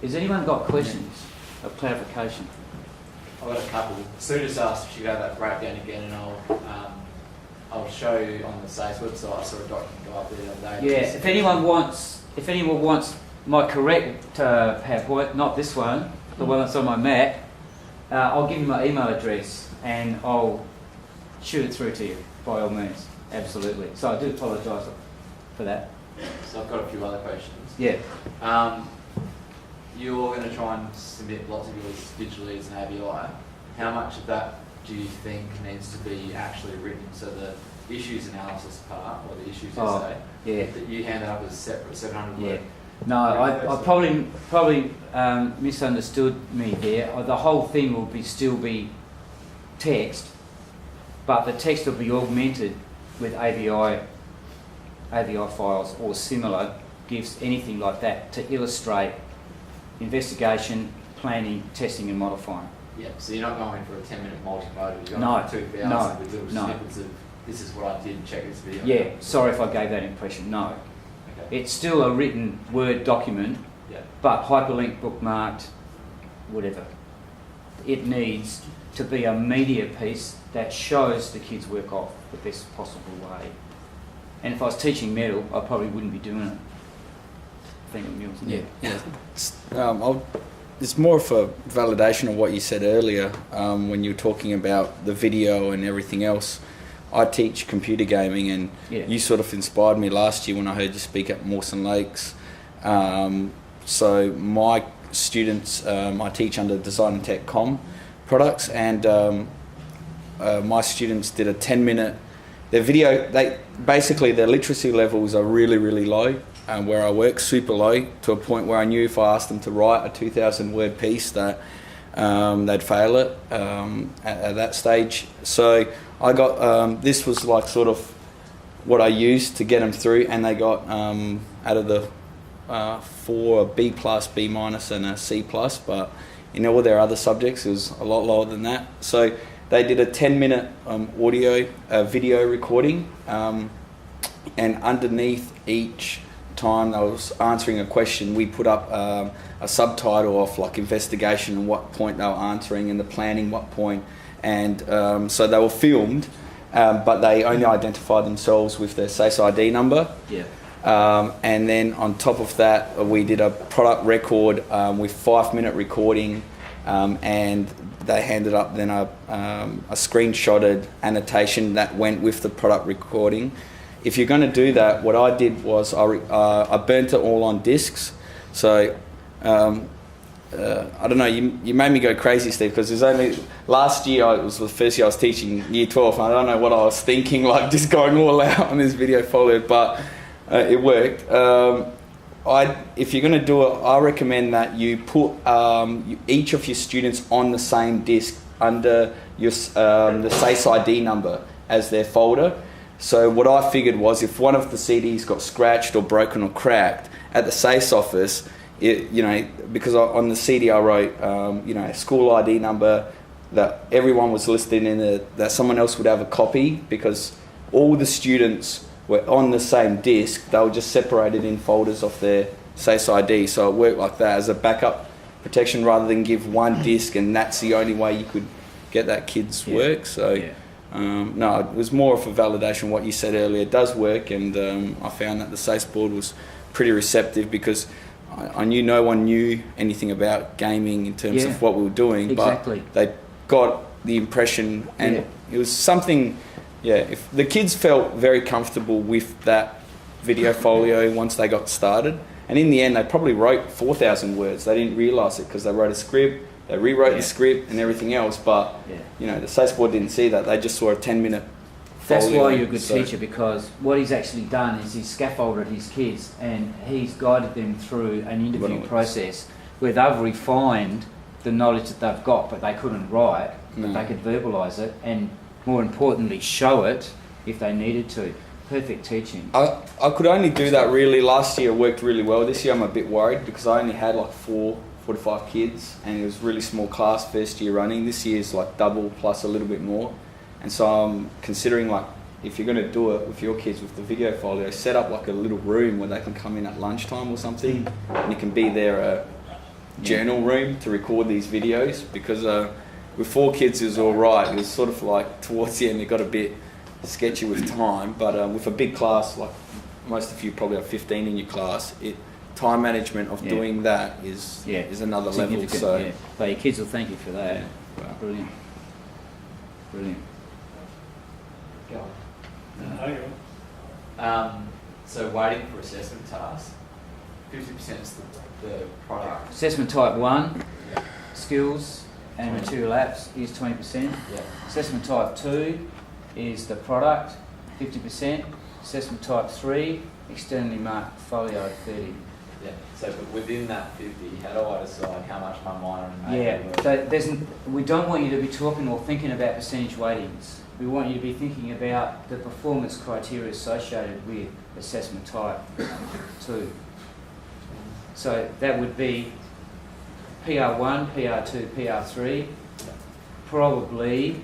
Has anyone got questions of clarification? I've got a couple. Sue just asked if she could have that breakdown again, and I'll show you on the SACE website. I saw a document go up there the other day. Yeah, if anyone wants my correct PowerPoint, not this one, the one that's on my Mac, I'll give you my email address and I'll shoot it through to you, by all means. Absolutely. So I do apologise for that. So I've got a few other questions. Yeah. You're going to try and submit lots of yours digitally as an ABI. How much of that do you think needs to be actually written? So the issues analysis part, or the issues essay, that you hand out as a separate 700 word. No, I probably misunderstood me there. The whole thing will still be text, but the text will be augmented with ABI files or similar GIFs, anything like that, to illustrate investigation, planning, testing and modifying. Yeah, so you're not going for a 10-minute multimodal, you're No, going for 2,000 with little snippets of this is what I did, check this video. Yeah, sorry if I gave that impression, no. Okay. It's still a written Word document, but hyperlinked, bookmarked, whatever. It needs to be a media piece that shows the kids' work off the best possible way. And if I was teaching metal, I probably wouldn't be doing it. I think it Mills. It's more of a validation of what you said earlier when you were talking about the video and everything else. I teach computer gaming, and you sort of inspired me last year when I heard you speak at Mawson Lakes. So my students, I teach under Design and Tech Com products, and my students did a 10-minute. Their video, basically their literacy levels are really, really low. Where I work, super low, to a point where I knew if I asked them to write a 2,000 word piece that they'd fail it at that stage. So I got, this was like sort of what I used to get them through, and they got out of the 4 a B+, B- and a C+, but in all their other subjects it was a lot lower than that. So they did a 10-minute video recording, and underneath each time they was answering a question, we put up a subtitle of like investigation and what point they were answering, and the planning what point, and so they were filmed, but they only identified themselves with their SACE ID number. And then on top of that, we did a product record with 5-minute recording, and they handed up then a screenshotted annotation that went with the product recording. If you're going to do that, what I did was I burnt it all on discs. So I don't know, you made me go crazy, Steve, because there's only last year, it was the first year I was teaching year 12. And I don't know what I was thinking, like just going all out on this video folio, but it worked. If you're going to do it, I recommend that you put each of your students on the same disc under your the SACE ID number as their folder. So what I figured was, if one of the CDs got scratched or broken or cracked at the SACE office, because on the CD I wrote, a school ID number, that everyone was listed in that someone else would have a copy, because all the students were on the same disc. They were just separated in folders of their SACE ID. So it worked like that as a backup protection, rather than give one disc and that's the only way you could get that kid's work. So. No, it was more of a validation of what you said earlier. It does work, and I found that the SACE board was pretty receptive, because I knew no one knew anything about gaming in terms of what we were doing, but they got the impression, and it was something, if the kids felt very comfortable with that video folio once they got started, and in the end they probably wrote 4,000 words. They didn't realise it because they wrote a script. They rewrote the script and everything else, but the SACE board didn't see that. They just saw a 10-minute folio. That's why you're a good teacher, because what he's actually done is he's scaffolded his kids, and he's guided them through an interview process where they've refined the knowledge that they've got, but they couldn't write, but they could verbalise it, and more importantly, show it if they needed to. Perfect teaching. I could only do that really. Last year it worked really well. This year I'm a bit worried, because I only had like 4 to 5 kids, and it was really small class first year running. This year's like double plus a little bit more, and so I'm considering, like, if you're going to do it with your kids with the video folio, set up like a little room where they can come in at lunchtime or something, and you can be there journal room to record these videos, because with 4 kids it was all right. It was sort of like towards the end it got a bit sketchy with time, but with a big class, like most of you probably have 15 in your class, time management of doing that is another level. So but your kids will thank you for that. Wow. Brilliant. Go on. So waiting for assessment tasks, 50% is the product. Assessment type 1, skills and material apps, is 20%. Yeah. Assessment type 2 is the product, 50%. Assessment type 3, externally marked folio, 30. Yeah. So but within that 50, how do I decide how much my minor and major so we don't want you to be talking or thinking about percentage weightings. We want you to be thinking about the performance criteria associated with assessment type 2. So that would be PR1, PR2, PR3, probably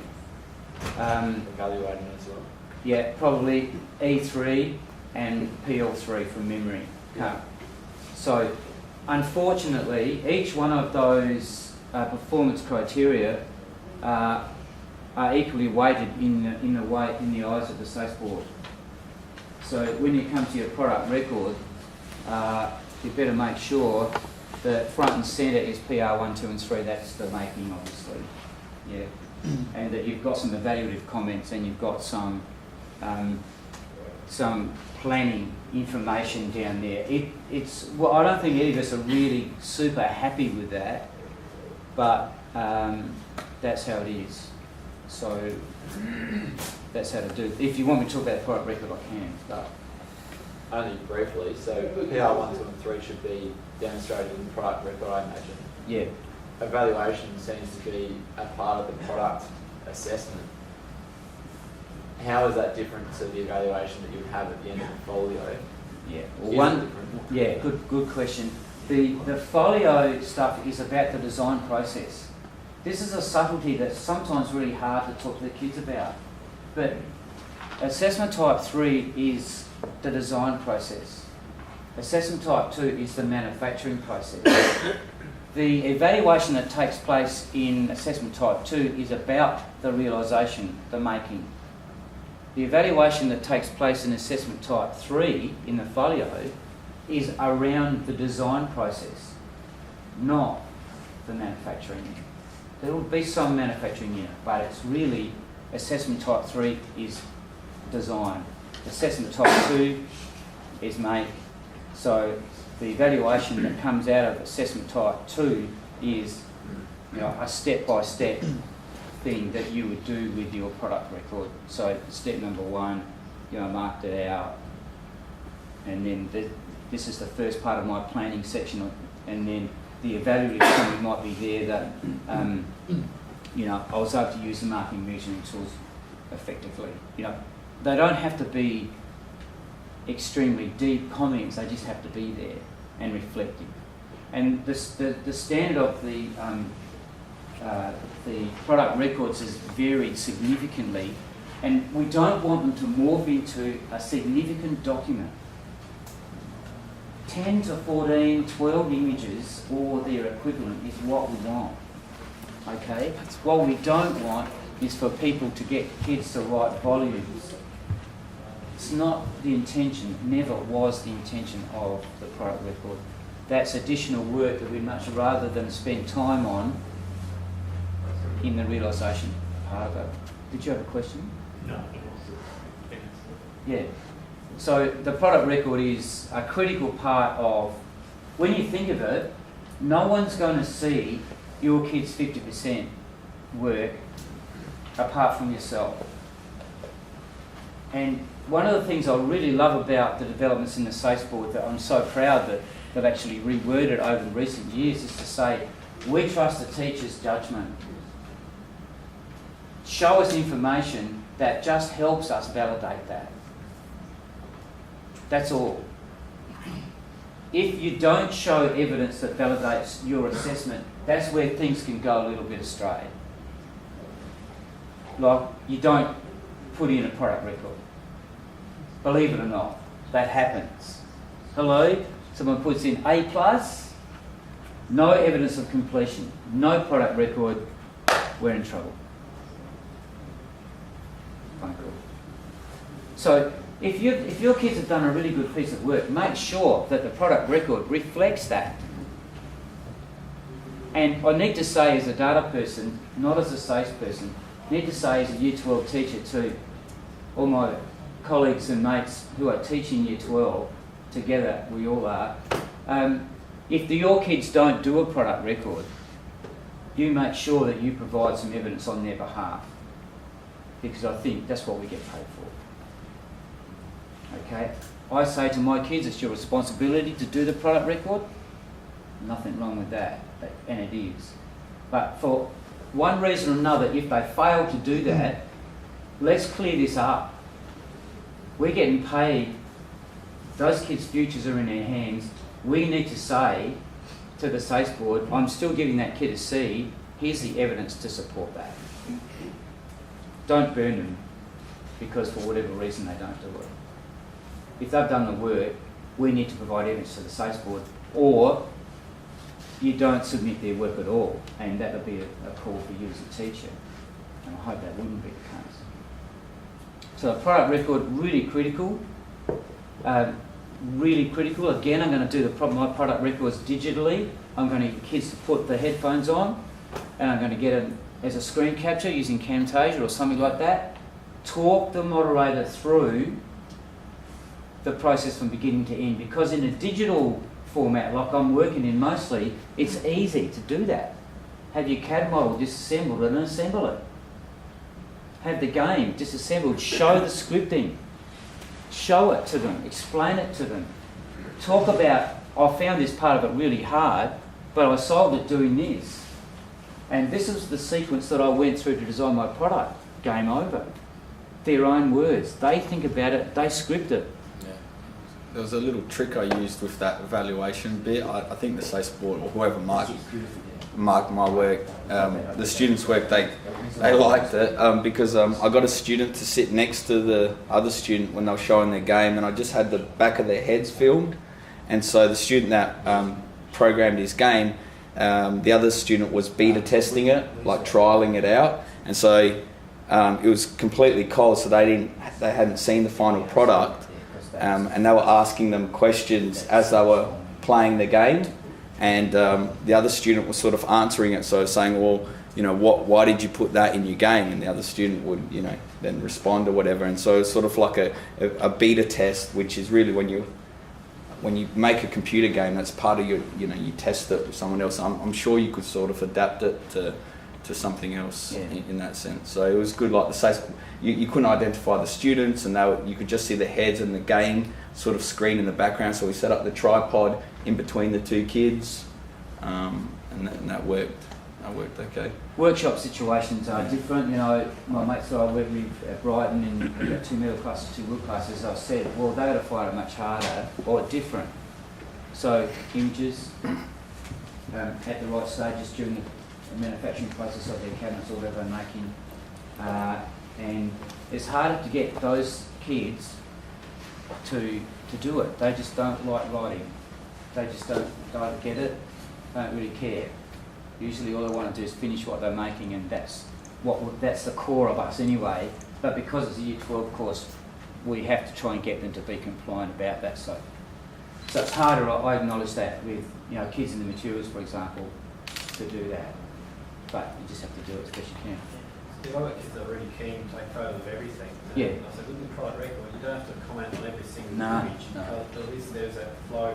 evaluating as well? Yeah, probably E3 and PL3 from memory. Yeah. So, unfortunately, each one of those performance criteria are equally weighted in the eyes of the SACE board. So, when you come to your product record, you better make sure that front and centre is PR1, 2 and 3, that's the making obviously. Yeah. And that you've got some evaluative comments and you've got some planning information down there. Well, I don't think any of us are really super happy with that, but that's how it is. So that's how to do it. If you want me to talk about the product record, I can. But only briefly. So PR1, 2 and 3 should be demonstrated in the product record, I imagine. Yeah. Evaluation seems to be a part of the product assessment. How is that different to the evaluation that you would have at the end of the folio? Yeah, well, good question. The folio stuff is about the design process. This is a subtlety that's sometimes really hard to talk to the kids about. But assessment type 3 is the design process. Assessment type 2 is the manufacturing process. The evaluation that takes place in assessment type 2 is about the realisation, the making. The evaluation that takes place in assessment type 3 in the folio is around the design process, not the manufacturing. There will be some manufacturing in it, but it's really assessment type 3 is design. Assessment type 2 is make. So the evaluation that comes out of assessment type 2 is a step-by-step thing that you would do with your product record. So step number 1, marked it out, and then this is the first part of my planning section, and then the evaluative summary might be there that I was able to use the marking measuring tools effectively. They don't have to be extremely deep comments, they just have to be there and reflective. And the standard of the product records has varied significantly, and we don't want them to morph into a significant document. 10 to 14, 12 images or their equivalent is what we want. Okay? What we don't want is for people to get kids to write volumes. It's not the intention, never was the intention of the product record. That's additional work that we'd much rather than spend time on in the realisation part of it. Did you have a question? No. Yeah. So the product record is a critical part of, when you think of it, no one's going to see your kid's 50% work apart from yourself. And one of the things I really love about the developments in the SACE board that I'm so proud that they've actually reworded over recent years is to say, we trust the teacher's judgment. Show us information that just helps us validate that. That's all. If you don't show evidence that validates your assessment, that's where things can go a little bit astray. Like, you don't put in a product record. Believe it or not, that happens. Hello? Someone puts in A+, no evidence of completion, no product record, we're in trouble. Phone call. So if your kids have done a really good piece of work, make sure that the product record reflects that. And I need to say as a data person, not as a SACE person, need to say as a Year 12 teacher to all my colleagues and mates who are teaching Year 12, together we all are, if your kids don't do a product record, you make sure that you provide some evidence on their behalf, because I think that's what we get paid for. Okay? I say to my kids, it's your responsibility to do the product record. Nothing wrong with that, and it is. But for one reason or another, if they fail to do that, let's clear this up. We're getting paid, those kids' futures are in their hands. We need to say to the SACE board, I'm still giving that kid a C, here's the evidence to support that. Don't burn them because for whatever reason they don't do it. If they've done the work, we need to provide evidence to the SACE board, or you don't submit their work at all, and that would be a call for you as a teacher. And I hope that wouldn't be the case. So the product record, really critical. Really critical. Again, I'm going to do my product records digitally. I'm going to get kids to put the headphones on, and I'm going to get them as a screen capture using Camtasia or something like that. Talk the moderator through the process from beginning to end, because in a digital format like I'm working in mostly, it's easy to do that. Have your CAD model disassembled and assemble it. Have the game disassembled, show the scripting, show it to them, explain it to them. Talk about, I found this part of it really hard, but I solved it doing this. And this is the sequence that I went through to design my product. Game over. Their own words. They think about it, they script it. There was a little trick I used with that evaluation bit. I think the SACE board or whoever marked my work, the students' work, they liked it because I got a student to sit next to the other student when they were showing their game, and I just had the back of their heads filmed. And so the student that programmed his game, the other student was beta testing it, like trialing it out, and so it was completely cold, so they hadn't seen the final product. And they were asking them questions as they were playing the game, and the other student was sort of answering it, so saying, well, why did you put that in your game? And the other student would, then respond or whatever. And so it's sort of like a beta test, which is really when you make a computer game, that's part of your, you test it with someone else. I'm sure you could sort of adapt it to something else in that sense. So it was good, like the SACE, you couldn't identify the students, and you could just see the heads and the game sort of screen in the background. So we set up the tripod in between the two kids, and that worked. That worked okay. Workshop situations are different. My mates that I work with at Brighton, and we've got 2 middle classes, 2 wood classes, I've said, well, they got to find it much harder or different. So images at the right stages during the manufacturing process of their cabinets or whatever they're making, and it's harder to get those kids to do it. They just don't like writing. They just don't get it, don't really care. Usually all they want to do is finish what they're making, and that's the core of us anyway. But because it's a Year 12 course, we have to try and get them to be compliant about that. So it's harder. I acknowledge that with kids in the materials, for example, to do that. But you just have to do it as best you can. I've got kids that are really keen to take photos of everything. Yeah. I said, with the product record, you don't have to comment on every single image. No. But at least there's a flow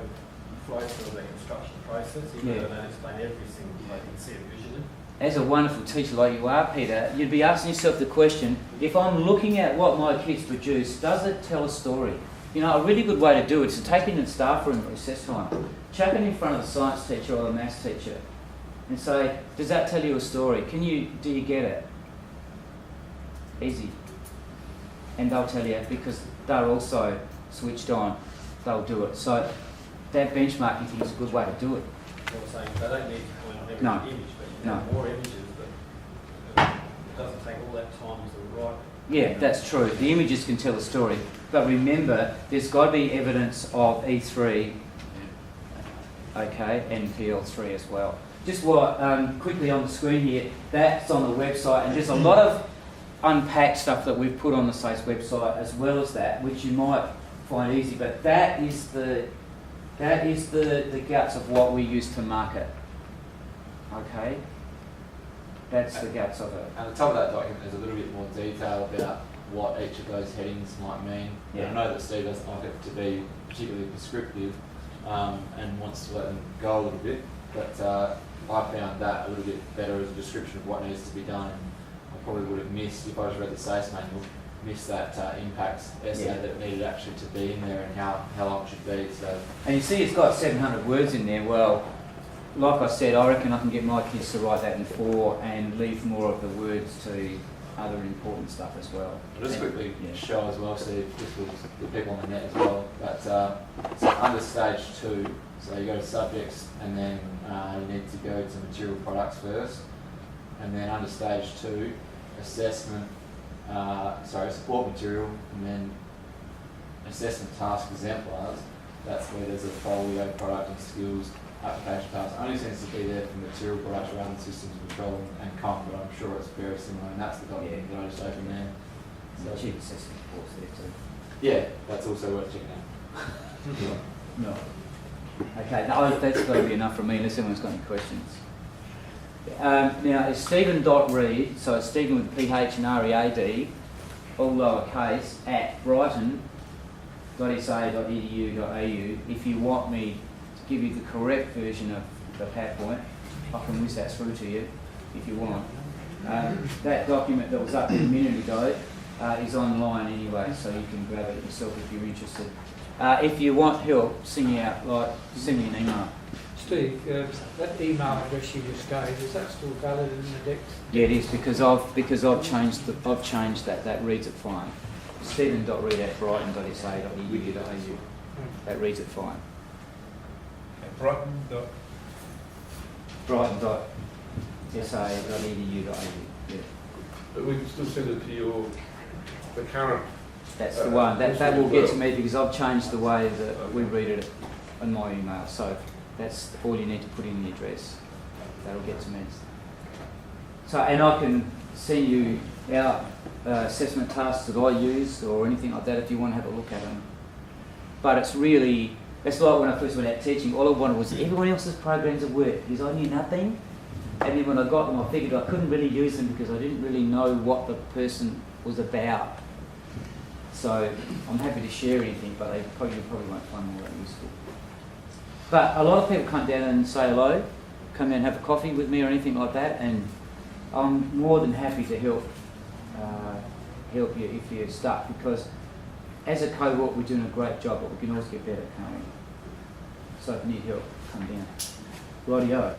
through the construction process. Even though they don't explain every single, they can see it visually. As a wonderful teacher like you are, Peter, you'd be asking yourself the question, if I'm looking at what my kids produce, does it tell a story? A really good way to do it is to take it in the staff room at recess time, chuck it in front of the science teacher or the maths teacher, and say, does that tell you a story? Do you get it? Easy. And they'll tell you, because they're also switched on, they'll do it. So that benchmarking thing is a good way to do it. You're saying they don't need to comment on every image, but you can have more images, but it doesn't take all that time to write. Yeah, that's true. The images can tell a story. But remember, there's got to be evidence of E3 okay, and PL3 as well. Just what quickly on the screen here, that's on the website, and there's a lot of unpacked stuff that we've put on the SACE website as well as that, which you might find easy, but that is the guts of what we use to market. Okay? That's the guts of it. And at the top of that document there's a little bit more detail about what each of those headings might mean. Yeah. And I know that Steve doesn't like it to be particularly prescriptive and wants to let them go a little bit, but I found that a little bit better as a description of what needs to be done. I probably would have missed, if I just read the SACE manual, missed that impact essay that needed actually to be in there and how long it should be. So. And you see it's got 700 words in there. Well, like I said, I reckon I can get my kids to write that in 4 and leave more of the words to other important stuff as well. I'll just quickly show as well, Steve, just with the people on the net as well, but so under stage 2, so you go to subjects and then you need to go to material products first, and then under stage 2, assessment, support material, and then assessment task exemplars. That's where there's a folio, product and skills, application task. Only seems to be there for material products around the systems control and com, but I'm sure it's very similar, and that's the document that I just opened there. So cheap assessment reports there too. Yeah, that's also worth checking out. No. Okay, no, that's got to be enough from me unless anyone's got any questions. Now, it's Stephen.reed, so it's Stephen with PH and READ, all lowercase, at brighton.sa.edu.au. If you want me to give you the correct version of the PowerPoint, I can whiz that through to you if you want. That document that was up a minute ago is online anyway, so you can grab it yourself if you're interested. If you want help, send me an email. Steve, that email address you just gave, is that still valid in the deck? Yeah, it is, because I've changed that. That reads it fine. Stephen.reed at brighton.sa.edu.au. That reads it fine. Brighton.sa.edu.au. Yeah. But we can still send it to the current. That's the one. That will get to me because I've changed the way that we read it in my email. So that's all you need to put in the address. That'll get to me. So, and I can send you our assessment tasks that I use or anything like that if you want to have a look at them. But it's like when I first went out teaching, all I wanted was everyone else's programs of work because I knew nothing. And then when I got them, I figured I couldn't really use them because I didn't really know what the person was about. So I'm happy to share anything, but they probably won't find all that useful. But a lot of people come down and say hello, come down and have a coffee with me or anything like that, and I'm more than happy to help you if you're stuck, because as a cohort we're doing a great job, but we can always get better, can't we? So if you need help, come down. Rightio.